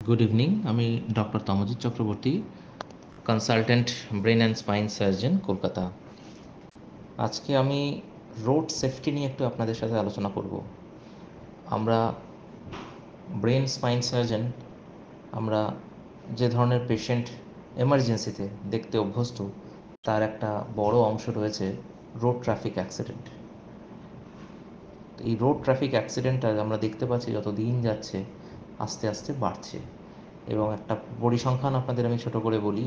Good evening. আমি doctor Tamajit Chakraborty, consultant brain and spine surgeon, Kolkata. আজকে আমি রোড সেফটি নিয়ে একটু আপনাদের সাথে আলোচনা করব। আমরা ব্রেন স্পাইন সার্জন, আমরা যে ধরনের পেশেন্ট এমার্জেন্সিতে দেখতে অভ্যস্ত, তার একটা বড় অংশ রয়েছে রোড ট্রাফিক অ্যাক্সিডেন্ট। এই রোড ট্রাফিক অ্যাক্সিডেন্টটা আমরা দেখতে পাচ্ছি যত দিন যাচ্ছে আস্তে আস্তে বাড়ছে। এবং একটা পরিসংখ্যান আপনাদের আমি ছোট করে বলি।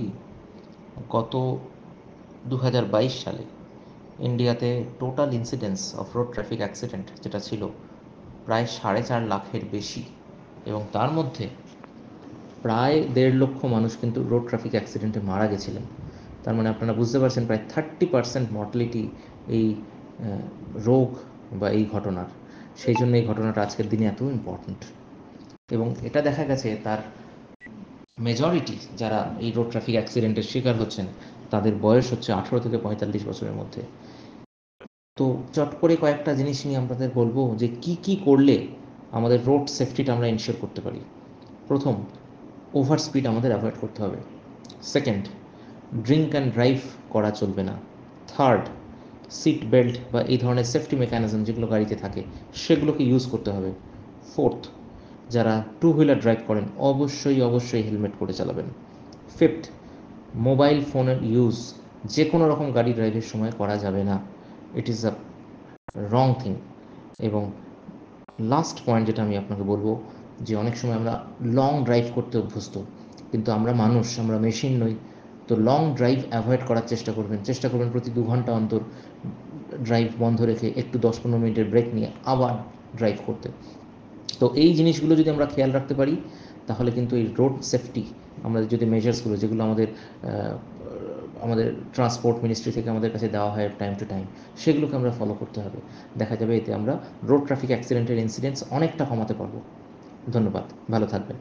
গত 2022 সালে ইন্ডিয়াতে total incidence of road traffic accident যেটা ছিল প্রায় 4.5 লাখের বেশি, এবং তার মধ্যে প্রায় 1.5 লক্ষ মানুষ কিন্তু রোড ট্রাফিক অ্যাক্সিডেন্টে মারা গেছিলেন। তার মানে আপনারা বুঝতে পারছেন প্রায় 30% মর্টালিটি এই রোগ বা এই ঘটনার। সেই জন্য এই ঘটনাটা আজকের দিনে এত ইম্পর্ট্যান্ট। এবং এটা দেখা গেছে তার মেজরিটি যারা এই রোড ট্রাফিক অ্যাক্সিডেন্টের শিকার হচ্ছেন তাদের বয়স হচ্ছে 18 থেকে 45 বছরের মধ্যে। তো চট করে কয়েকটা জিনিস নিয়ে আপনাদের বলবো যে কি কি করলে আমাদের রোড সেফটিটা আমরা ইনশিওর করতে পারি। প্রথম, ওভার স্পিড আমাদের অ্যাভয়েড করতে হবে। সেকেন্ড, ড্রিঙ্ক অ্যান্ড ড্রাইভ করা চলবে না। থার্ড, সিট বেল্ট বা এই ধরনের সেফটি মেকানিজম যেগুলো গাড়িতে থাকে সেগুলোকে ইউজ করতে হবে। ফোর্থ, যারা টু হুইলার ড্রাইভ করেন অবশ্যই হেলমেট পরে চালাবেন। ফিফথ, মোবাইল ফোনের ইউজ যে কোনো রকম গাড়ি ড্রাইভের সময় করা যাবে না, it is a wrong thing. এবং লাস্ট পয়েন্ট যেটা আমি আপনাকে বলবো, যে অনেক সময় আমরা লং ড্রাইভ করতে অভ্যস্ত, কিন্তু আমরা মানুষ, আমরা মেশিন নই। তো লং ড্রাইভ অ্যাভয়েড করার চেষ্টা করবেন প্রতি 2 ঘন্টা অন্তর ড্রাইভ বন্ধ রেখে একটু 10-15 মিনিটের ব্রেক নিয়ে আবার ড্রাইভ করতে। তো এই জিনিসগুলো যদি আমরা খেয়াল রাখতে পারি তাহলে কিন্তু এই রোড সেফটি, আমাদের যদি মেজার্সগুলো যেগুলো আমাদের ট্রান্সপোর্ট মিনিস্ট্রি থেকে আমাদের কাছে দেওয়া হয় টাইম টু টাইম, সেগুলোকে আমরা ফলো করতে হবে। দেখা যাবে এতে আমরা রোড ট্রাফিক অ্যাক্সিডেন্টের ইনসিডেন্টস অনেকটা কমাতে পারবো। ধন্যবাদ, ভালো থাকবেন।